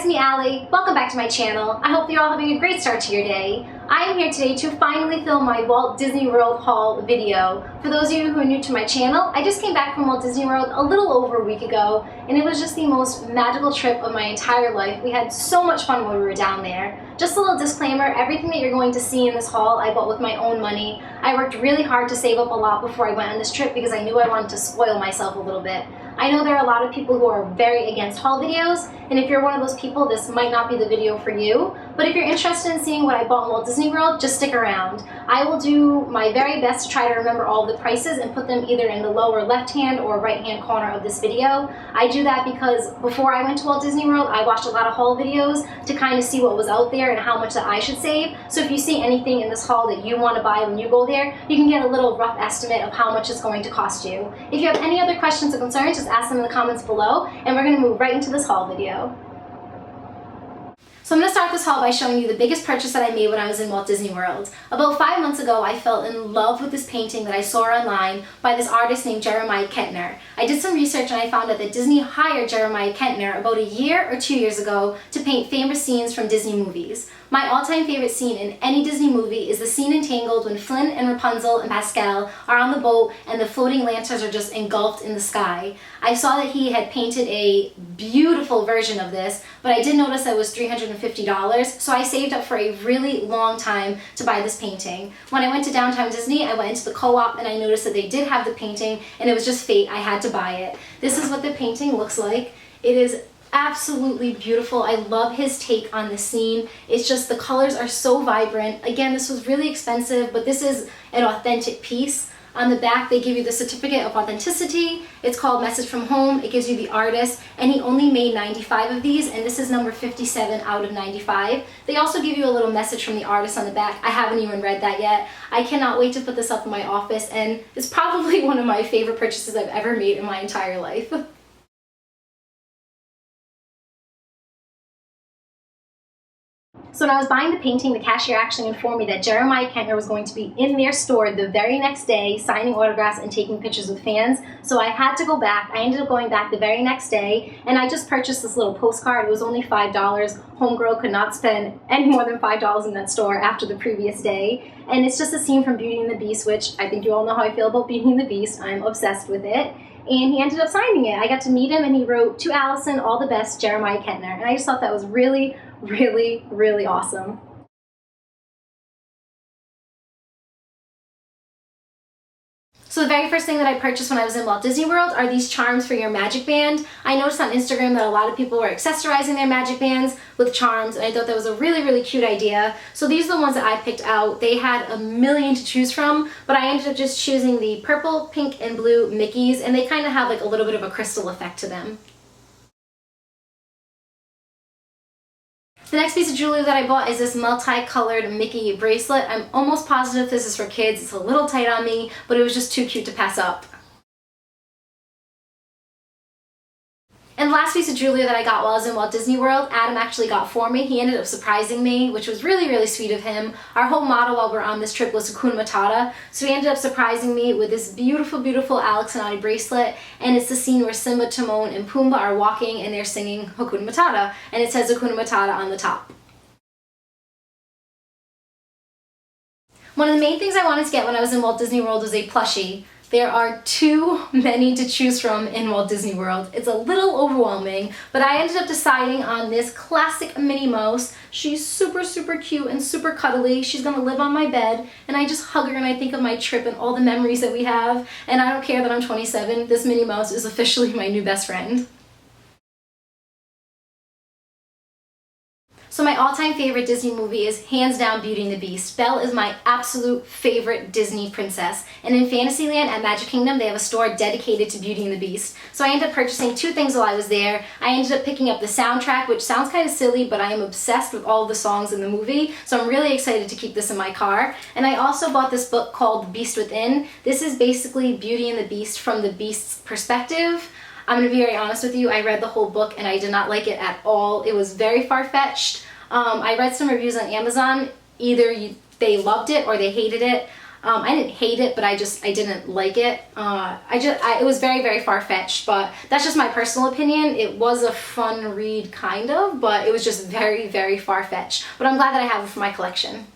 it's me, Allie. Welcome back to my channel. I hope you're all having a great start to your day. I am here today to finally film my Walt Disney World haul video. For those of you who are new to my channel, I just came back from Walt Disney World a little over a week ago, and it was just the most magical trip of my entire life. We had so much fun when we were down there. Just a little disclaimer, everything that you're going to see in this haul I bought with my own money. I worked really hard to save up a lot before I went on this trip because I knew I wanted to spoil myself a little bit. I know there are a lot of people who are very against haul videos, and if you're one of those people, this might not be the video for you. But if you're interested in seeing what I bought in Walt Disney World, just stick around. I will do my very best to try to remember all the prices and put them either in the lower left-hand or right-hand corner of this video. I do that because before I went to Walt Disney World, I watched a lot of haul videos to kind of see what was out there and how much that I should save. So if you see anything in this haul that you want to buy when you go there, you can get a little rough estimate of how much it's going to cost you. If you have any other questions or concerns, just ask them in the comments below, and we're going to move right into this haul video. So I'm going to start this haul by showing you the biggest purchase that I made when I was in Walt Disney World. About 5 months ago, I fell in love with this painting that I saw online by this artist named Jeremiah Cantor. I did some research and I found out that Disney hired Jeremiah Cantor about a year or 2 years ago to paint famous scenes from Disney movies. My all-time favorite scene in any Disney movie is the scene in Tangled when Flynn and Rapunzel and Pascal are on the boat and the floating lanterns are just engulfed in the sky. I saw that he had painted a beautiful version of this, but I did notice that it was $350, so I saved up for a really long time to buy this painting. When I went to downtown Disney, I went into the co-op and I noticed that they did have the painting, and it was just fate. I had to buy it. This is what the painting looks like. It is absolutely beautiful. I love his take on the scene. It's just the colors are so vibrant. Again, this was really expensive, but this is an authentic piece. On the back, they give you the certificate of authenticity. It's called Message from Home. It gives you the artist, and he only made 95 of these, and this is number 57 out of 95. They also give you a little message from the artist on the back. I haven't even read that yet. I cannot wait to put this up in my office, and it's probably one of my favorite purchases I've ever made in my entire life. So when I was buying the painting, the cashier actually informed me that Jeremiah Cantor was going to be in their store the very next day, signing autographs and taking pictures with fans. So I had to go back. I ended up going back the very next day, and I just purchased this little postcard. It was only $5. Homegirl could not spend any more than $5 in that store after the previous day. And it's just a scene from Beauty and the Beast, which I think you all know how I feel about Beauty and the Beast. I'm obsessed with it. And he ended up signing it. I got to meet him, and he wrote, "To Allison, all the best, Jeremiah Cantor." And I just thought that was really, really, really awesome. So the very first thing that I purchased when I was in Walt Disney World are these charms for your magic band. I noticed on Instagram that a lot of people were accessorizing their magic bands with charms, and I thought that was a really, really cute idea. So these are the ones that I picked out. They had a million to choose from, but I ended up just choosing the purple, pink, and blue Mickeys, and they kind of have like a little bit of a crystal effect to them. The next piece of jewelry that I bought is this multicolored Mickey bracelet. I'm almost positive this is for kids. It's a little tight on me, but it was just too cute to pass up. And the last piece of jewelry that I got while I was in Walt Disney World, Adam actually got for me. He ended up surprising me, which was really, really sweet of him. Our whole motto while we were on this trip was Hakuna Matata, so he ended up surprising me with this beautiful, beautiful Alex and I bracelet, and it's the scene where Simba, Timon, and Pumbaa are walking and they're singing Hakuna Matata, and it says Hakuna Matata on the top. One of the main things I wanted to get when I was in Walt Disney World was a plushie. There are too many to choose from in Walt Disney World. It's a little overwhelming, but I ended up deciding on this classic Minnie Mouse. She's super, super cute and super cuddly. She's gonna live on my bed, and I just hug her and I think of my trip and all the memories that we have. And I don't care that I'm 27, this Minnie Mouse is officially my new best friend. So my all-time favorite Disney movie is hands down Beauty and the Beast. Belle is my absolute favorite Disney princess. And in Fantasyland at Magic Kingdom, they have a store dedicated to Beauty and the Beast. So I ended up purchasing two things while I was there. I ended up picking up the soundtrack, which sounds kind of silly, but I am obsessed with all of the songs in the movie. So I'm really excited to keep this in my car. And I also bought this book called The Beast Within. This is basically Beauty and the Beast from the Beast's perspective. I'm going to be very honest with you, I read the whole book and I did not like it at all. It was very far-fetched. I read some reviews on Amazon. Either they loved it or they hated it. I didn't hate it, but I didn't like it. It was very, very far-fetched, but that's just my personal opinion. It was a fun read, kind of, but it was just very, very far-fetched. But I'm glad that I have it for my collection.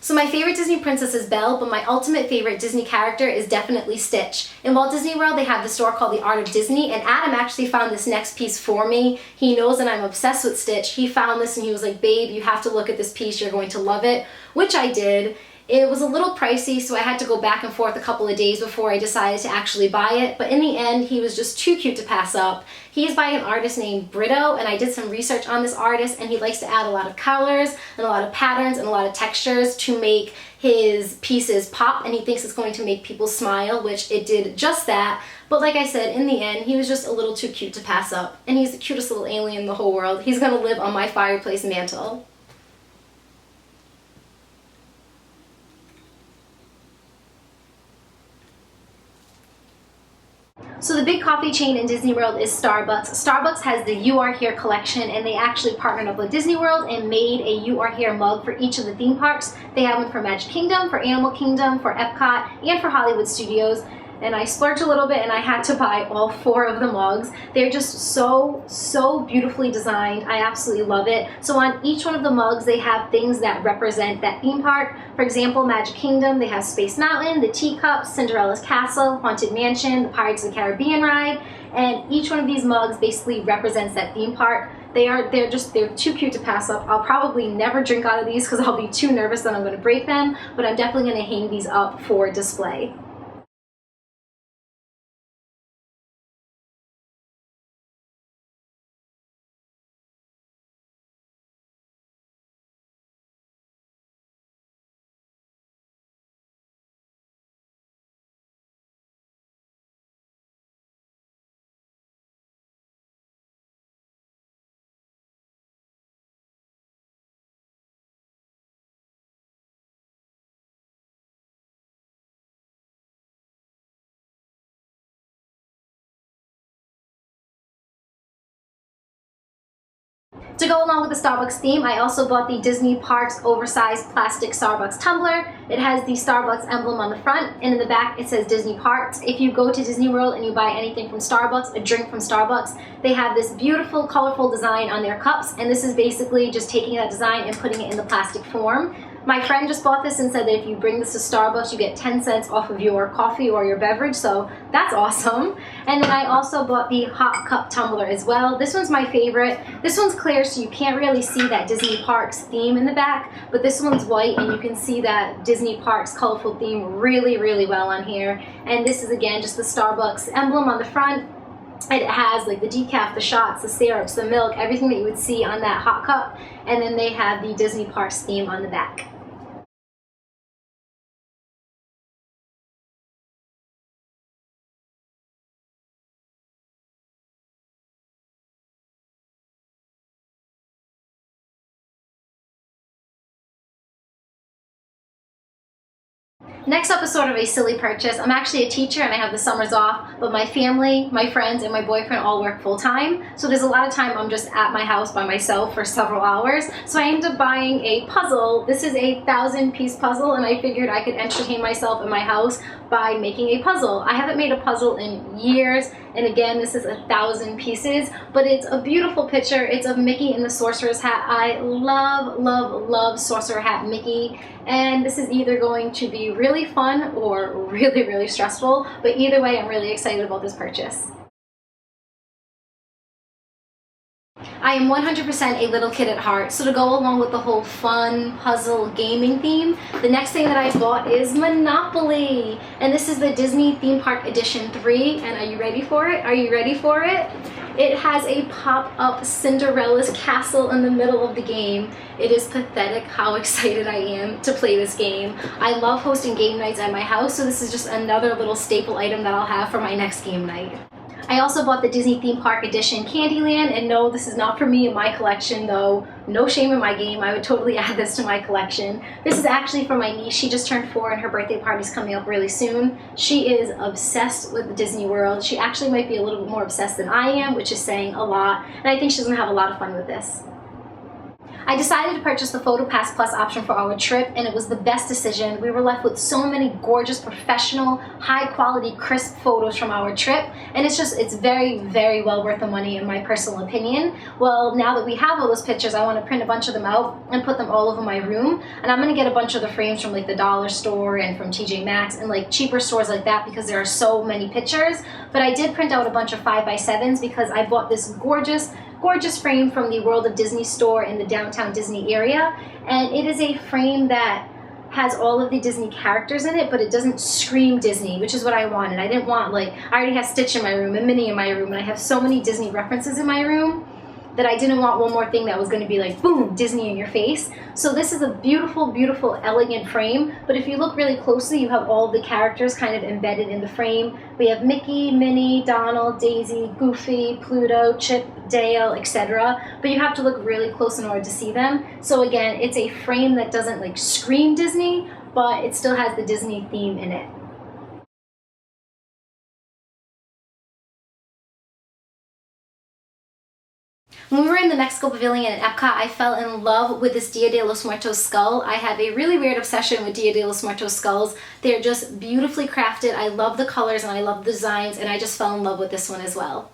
So my favorite Disney princess is Belle, but my ultimate favorite Disney character is definitely Stitch. In Walt Disney World, they have the store called The Art of Disney, and Adam actually found this next piece for me. He knows that I'm obsessed with Stitch. He found this and he was like, babe, you have to look at this piece, you're going to love it, which I did. It was a little pricey, so I had to go back and forth a couple of days before I decided to actually buy it, but in the end, he was just too cute to pass up. He's by an artist named Brito, and I did some research on this artist, and he likes to add a lot of colors and a lot of patterns and a lot of textures to make his pieces pop, and he thinks it's going to make people smile, which it did just that. But like I said, in the end, he was just a little too cute to pass up, and he's the cutest little alien in the whole world. He's gonna live on my fireplace mantle. So the big coffee chain in Disney World is Starbucks. Starbucks has the You Are Here collection, and they actually partnered up with Disney World and made a You Are Here mug for each of the theme parks. They have one for Magic Kingdom, for Animal Kingdom, for Epcot, and for Hollywood Studios. And I splurged a little bit and I had to buy all 4 of the mugs. They're just so beautifully designed. I absolutely love it. So on each one of the mugs, they have things that represent that theme park. For example, Magic Kingdom, they have Space Mountain, the Teacups, Cinderella's Castle, Haunted Mansion, the Pirates of the Caribbean ride, and each one of these mugs basically represents that theme park. They're too cute to pass up. I'll probably never drink out of these because I'll be too nervous that I'm going to break them, but I'm definitely going to hang these up for display. To go along with the Starbucks theme, I also bought the Disney Parks oversized plastic Starbucks tumbler. It has the Starbucks emblem on the front, and in the back it says Disney Parks. If you go to Disney World and you buy anything from Starbucks, a drink from Starbucks, they have this beautiful, colorful design on their cups, and this is basically just taking that design and putting it in the plastic form. My friend just bought this and said that if you bring this to Starbucks, you get 10 cents off of your coffee or your beverage, so that's awesome. And then I also bought the hot cup tumbler as well. This one's my favorite. This one's clear, so you can't really see that Disney Parks theme in the back, but this one's white, and you can see that Disney Parks colorful theme really, really well on here. And this is, again, just the Starbucks emblem on the front. It has like the decaf, the shots, the syrups, the milk, everything that you would see on that hot cup. And then they have the Disney Parks theme on the back. Next up is sort of a silly purchase. I'm actually a teacher and I have the summers off, but my family, my friends, and my boyfriend all work full-time, so there's a lot of time I'm just at my house by myself for several hours. So I ended up buying a puzzle. This is a 1,000-piece puzzle, and I figured I could entertain myself in my house by making a puzzle. I haven't made a puzzle in years, and again, this is 1,000 pieces, but it's a beautiful picture. It's of Mickey in the Sorcerer's Hat. I love, love, love Sorcerer Hat Mickey, and this is either going to be really fun or really, really stressful, but either way, I'm really excited about this purchase. I am 100% a little kid at heart, so to go along with the whole fun, puzzle, gaming theme, the next thing that I bought is Monopoly! And this is the Disney Theme Park Edition 3, and are you ready for it? Are you ready for it? It has a pop-up Cinderella's castle in the middle of the game. It is pathetic how excited I am to play this game. I love hosting game nights at my house, so this is just another little staple item that I'll have for my next game night. I also bought the Disney Theme Park Edition Candyland, and no, this is not for me in my collection, though. No shame in my game. I would totally add this to my collection. This is actually for my niece. She just turned 4 and her birthday party's coming up really soon. She is obsessed with Disney World. She actually might be a little bit more obsessed than I am, which is saying a lot, and I think she's gonna have a lot of fun with this. I decided to purchase the PhotoPass Plus option for our trip, and it was the best decision. We were left with so many gorgeous, professional, high-quality, crisp photos from our trip, and it's very, very well worth the money in my personal opinion. Well, now that we have all those pictures, I want to print a bunch of them out and put them all over my room, and I'm going to get a bunch of the frames from like the dollar store and from TJ Maxx and like cheaper stores like that because there are so many pictures. But I did print out a bunch of 5x7s because I bought this gorgeous frame from the World of Disney store in the downtown Disney area, and it is a frame that has all of the Disney characters in it, but it doesn't scream Disney, which is what I wanted. I didn't want, like, I already have Stitch in my room and Minnie in my room, and I have so many Disney references in my room that I didn't want one more thing that was going to be like, boom, Disney in your face. So this is a beautiful, beautiful, elegant frame, but if you look really closely, you have all the characters kind of embedded in the frame. We have Mickey, Minnie, Donald, Daisy, Goofy, Pluto, Chip, Dale, etc. But you have to look really close in order to see them. So again, it's a frame that doesn't like scream Disney, but it still has the Disney theme in it. When we were in the Mexico Pavilion at Epcot, I fell in love with this Dia de los Muertos skull. I have a really weird obsession with Dia de los Muertos skulls. They're just beautifully crafted. I love the colors and I love the designs, and I just fell in love with this one as well.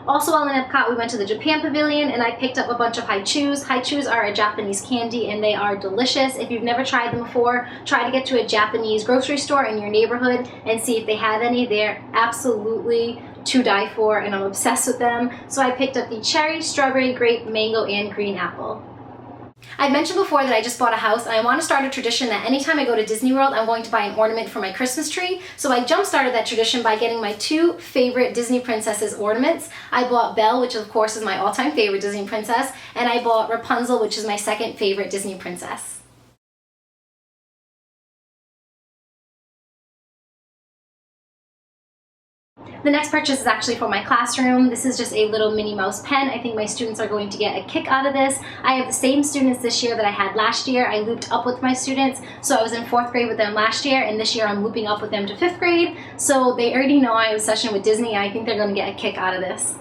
Also, while in Epcot, we went to the Japan Pavilion and I picked up a bunch of haichus. Haichus are a Japanese candy and they are delicious. If you've never tried them before, try to get to a Japanese grocery store in your neighborhood and see if they have any. They're absolutely to die for, and I'm obsessed with them. So I picked up the cherry, strawberry, grape, mango, and green apple. I mentioned before that I just bought a house, and I want to start a tradition that anytime I go to Disney World, I'm going to buy an ornament for my Christmas tree. So I jump-started that tradition by getting my two favorite Disney princesses ornaments. I bought Belle, which of course is my all-time favorite Disney princess, and I bought Rapunzel, which is my second favorite Disney princess. The next purchase is actually for my classroom. This is just a little Minnie Mouse pen. I think my students are going to get a kick out of this. I have the same students this year that I had last year. I looped up with my students. So I was in 4th grade with them last year, and this year I'm looping up with them to 5th grade. So they already know I have a session with Disney. I think they're going to get a kick out of this.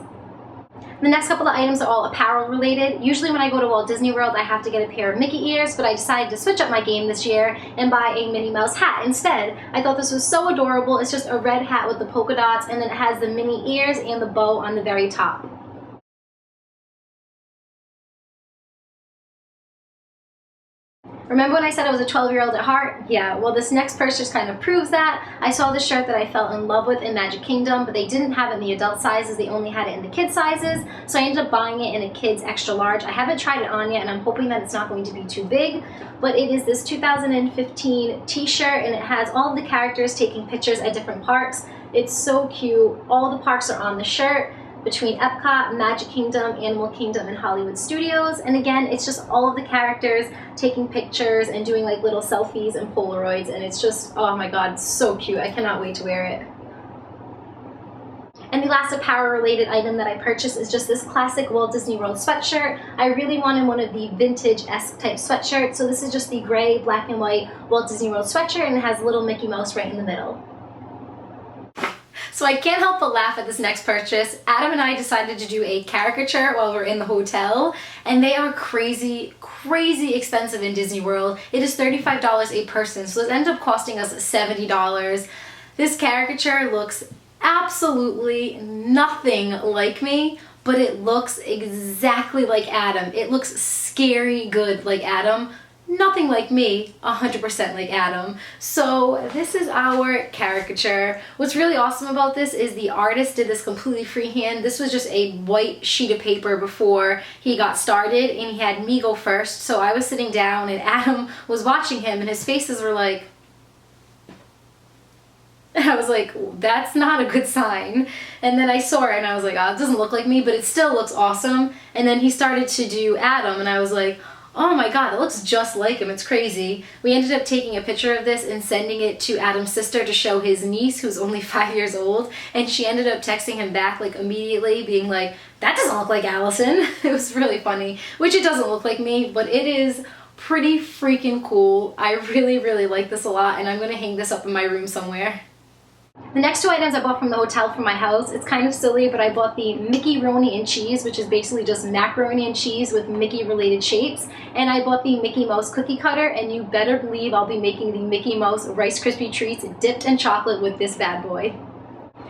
The next couple of items are all apparel related. Usually when I go to Walt Disney World, I have to get a pair of Mickey ears, but I decided to switch up my game this year and buy a Minnie Mouse hat instead. I thought this was so adorable. It's just a red hat with the polka dots, and then it has the Minnie ears and the bow on the very top. Remember when I said I was a 12-year-old at heart? Yeah, well, this next purchase kind of proves that. I saw this shirt that I fell in love with in Magic Kingdom, but they didn't have it in the adult sizes. They only had it in the kid sizes, so I ended up buying it in a kid's extra large. I haven't tried it on yet, and I'm hoping that it's not going to be too big, but it is this 2015 t-shirt, and it has all of the characters taking pictures at different parks. It's so cute. All the parks are on the shirt, between Epcot, Magic Kingdom, Animal Kingdom, and Hollywood Studios. And again, it's just all of the characters taking pictures and doing like little selfies and Polaroids, and it's just, oh my god, it's so cute. I cannot wait to wear it. And the last apparel related item that I purchased is just this classic Walt Disney World sweatshirt. I really wanted one of the vintage-esque type sweatshirts, so this is just the gray, black and white Walt Disney World sweatshirt, and it has a little Mickey Mouse right in the middle. So I can't help but laugh at this next purchase. Adam and I decided to do a caricature while we're in the hotel, and they are crazy, crazy expensive in Disney World. It is $35 a person, so it ended up costing us $70. This caricature looks absolutely nothing like me, but it looks exactly like Adam. It looks scary good like Adam. Nothing like me, 100% like Adam. So this is our caricature. What's really awesome about this is the artist did this completely freehand. This was just a white sheet of paper before he got started, and he had me go first. So I was sitting down and Adam was watching him, and his faces were like, and I was like, that's not a good sign. And then I saw it and I was like, oh, it doesn't look like me, but it still looks awesome. And then he started to do Adam, and I was like, oh my god, that looks just like him. It's crazy. We ended up taking a picture of this and sending it to Adam's sister to show his niece, who's only 5 years old, and she ended up texting him back like immediately, being like, that doesn't look like Allison. It was really funny, which it doesn't look like me, but it is Pretty freaking cool. I really like this a lot, and I'm gonna hang this up in my room somewhere. The next two items I bought from the hotel for my house. It's kind of silly, but I bought the Mickey Roni and cheese, which is basically just macaroni and cheese with Mickey related shapes. And I bought the Mickey Mouse cookie cutter, and you better believe I'll be making the Mickey Mouse Rice Krispie treats dipped in chocolate with this bad boy.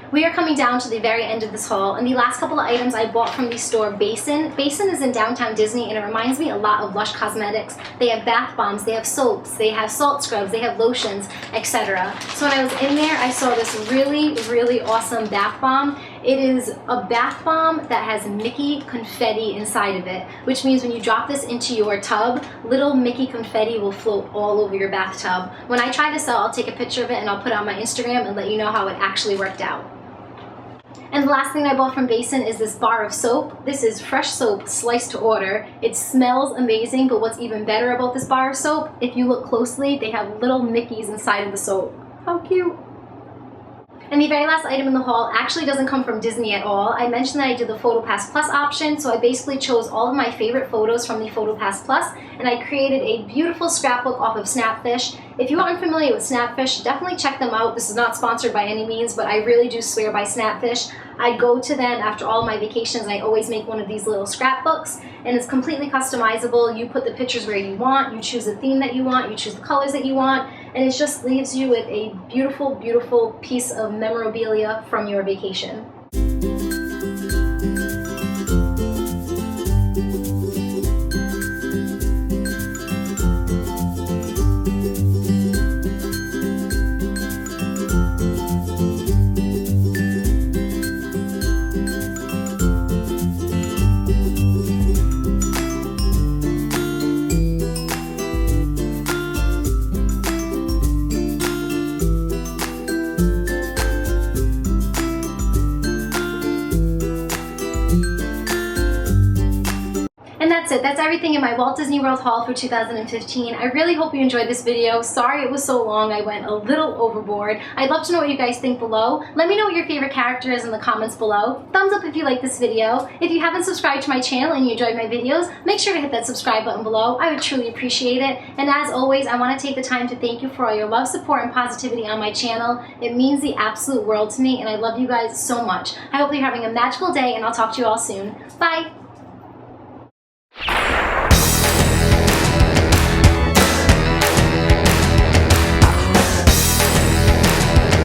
We are coming down to the very end of this haul, and the last couple of items I bought from the store Basin. Basin is in downtown Disney, and it reminds me a lot of Lush Cosmetics. They have bath bombs, they have soaps, they have salt scrubs, they have lotions, etc. So when I was in there, I saw this really awesome bath bomb. It is a bath bomb that has Mickey confetti inside of it, which means when you drop this into your tub, little Mickey confetti will float all over your bathtub. When I try this out, I'll take a picture of it and I'll put it on my Instagram and let you know how it actually worked out. And the last thing I bought from Basin is this bar of soap. This is fresh soap sliced to order. It smells amazing, but what's even better about this bar of soap, if you look closely, they have little Mickeys inside of the soap. How cute! And the very last item in the haul actually doesn't come from Disney at all. I mentioned that I did the PhotoPass Plus option, so I basically chose all of my favorite photos from the PhotoPass Plus, and I created a beautiful scrapbook off of Snapfish. If you aren't familiar with Snapfish, definitely check them out. This is not sponsored by any means, but I really do swear by Snapfish. I go to them after all my vacations, and I always make one of these little scrapbooks, and it's completely customizable. You put the pictures where you want, you choose the theme that you want, you choose the colors that you want, and it just leaves you with a beautiful piece of memorabilia from your vacation. And that's it. That's everything in my Walt Disney World haul for 2015. I really hope you enjoyed this video. Sorry it was so long. I went a little overboard. I'd love to know what you guys think below. Let me know what your favorite character is in the comments below. Thumbs up if you like this video. If you haven't subscribed to my channel and you enjoyed my videos, make sure to hit that subscribe button below. I would truly appreciate it. And as always, I want to take the time to thank you for all your love, support, and positivity on my channel. It means the absolute world to me, and I love you guys so much. I hope you're having a magical day, and I'll talk to you all soon. Bye!